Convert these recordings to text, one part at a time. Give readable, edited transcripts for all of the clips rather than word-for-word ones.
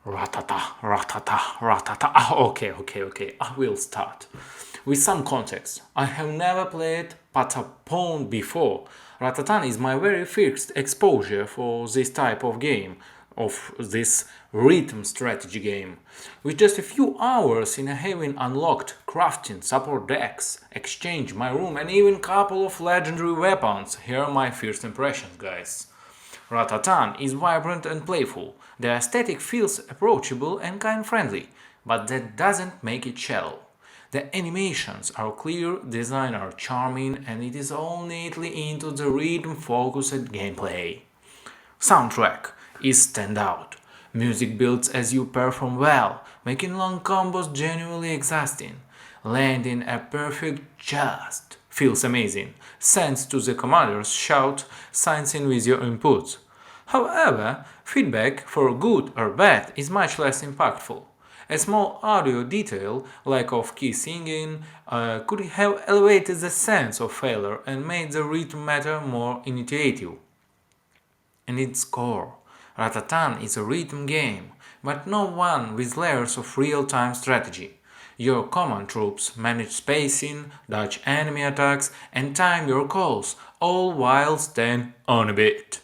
Ratata, ratata, ratata. Okay. I will start. With some context, I have never played Patapon before. Ratatan is my very first exposure for this type of game, of this rhythm strategy game. With just a few hours in having unlocked crafting, support decks, exchange my room, and even couple of legendary weapons, here are my first impressions, guys. Ratatan is vibrant and playful. The aesthetic feels approachable and kind-friendly, but that doesn't make it shallow. The animations are clear, design are charming, and it is all neatly into the rhythm-focused gameplay. Soundtrack is standout. Music builds as you perform well, making long combos genuinely exhausting. Landing a perfect just feels amazing, thanks to the commander's shout syncing with your inputs. However, feedback, for good or bad, is much less impactful. A small audio detail, like of key singing, could have elevated the sense of failure and made the rhythm matter more intuitive. In its core, Ratatan is a rhythm game, but not one with layers of real-time strategy. Your command troops manage spacing, dodge enemy attacks, and time your calls, all while staying on a beat.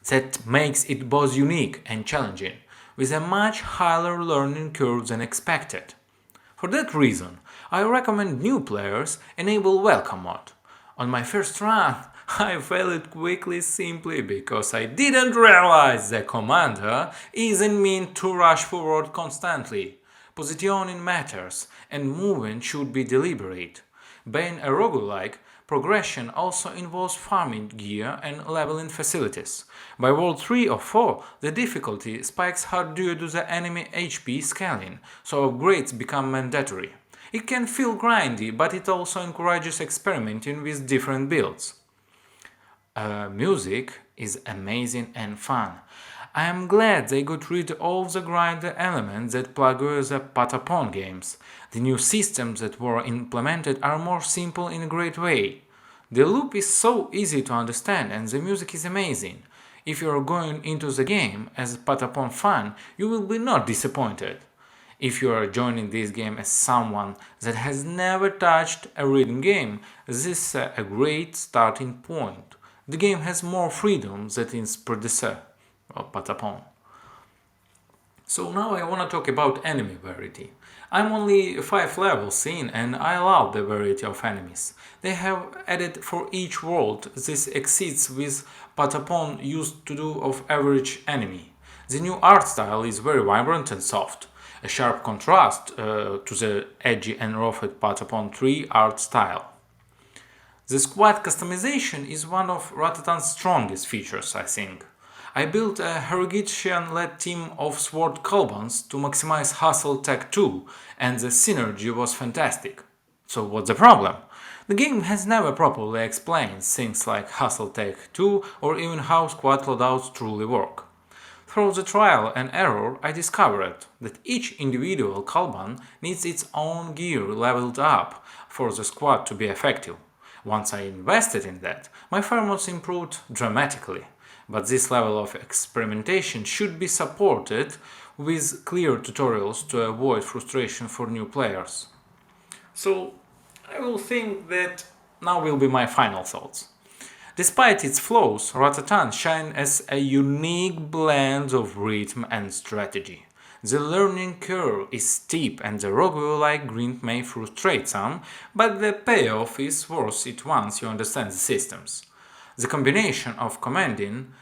That makes it both unique and challenging, with a much higher learning curve than expected. For that reason, I recommend new players enable welcome mode. On my first run, I failed quickly simply because I didn't realize the commander isn't meant to rush forward constantly. Positioning matters, and movement should be deliberate. Being a roguelike, progression also involves farming gear and leveling facilities. By World 3 or 4, the difficulty spikes hard due to the enemy HP scaling, so upgrades become mandatory. It can feel grindy, but it also encourages experimenting with different builds. Music is amazing and fun. I am glad they got rid of the grinder elements that plague the Patapon games. The new systems that were implemented are more simple in a great way. The loop is so easy to understand and the music is amazing. If you are going into the game as a Patapon fan, you will be not disappointed. If you are joining this game as someone that has never touched a rhythm game, this is a great starting point. The game has more freedom than its predecessor, Patapon. So now I want to talk about enemy variety. I'm only 5 levels in and I love the variety of enemies. They have added for each world. This exceeds with Patapon used to do of average enemy. The new art style is very vibrant and soft, a sharp contrast to the edgy and roughed Patapon 3 art style. The squad customization is one of Ratatan's strongest features, I think. I built a Herogitian-led team of sword Kalbans to maximize Hustle Tech 2, and the synergy was fantastic. So what's the problem? The game has never properly explained things like Hustle Tech 2 or even how squad loadouts truly work. Through the trial and error, I discovered that each individual Kalban needs its own gear leveled up for the squad to be effective. Once I invested in that, my farmers improved dramatically. But this level of experimentation should be supported with clear tutorials to avoid frustration for new players. So, I will think that now will be my final thoughts. Despite its flaws, Ratatan shines as a unique blend of rhythm and strategy. The learning curve is steep and the roguelike grind may frustrate some, but the payoff is worth it once you understand the systems. The combination of commanding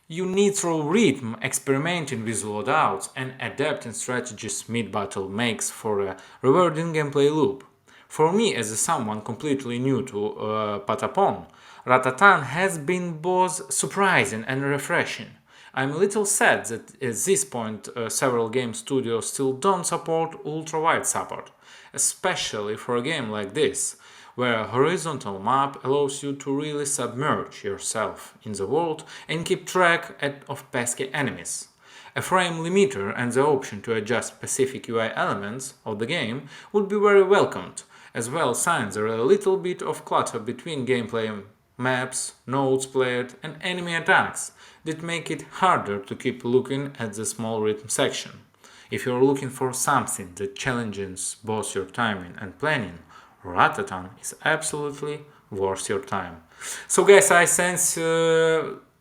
you need through rhythm, experimenting with loadouts, and adapting strategies mid-battle makes for a rewarding gameplay loop. For me, as someone completely new to Patapon, Ratatan has been both surprising and refreshing. I'm a little sad that at this point several game studios still don't support ultra-wide support, especially for a game like this, where a horizontal map allows you to really submerge yourself in the world and keep track of pesky enemies. A frame limiter and the option to adjust specific UI elements of the game would be very welcomed, as well since there is a little bit of clutter between gameplay maps, notes played, and enemy attacks that make it harder to keep looking at the small rhythm section. If you're looking for something that challenges both your timing and planning, Ratatan is absolutely worth your time. So guys, I thank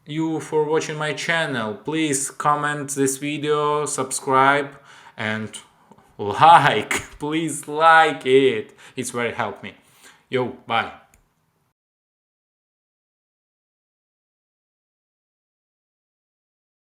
you for watching my channel. Please comment this video, subscribe, and like. Please like it. It's very help me. Yo, bye.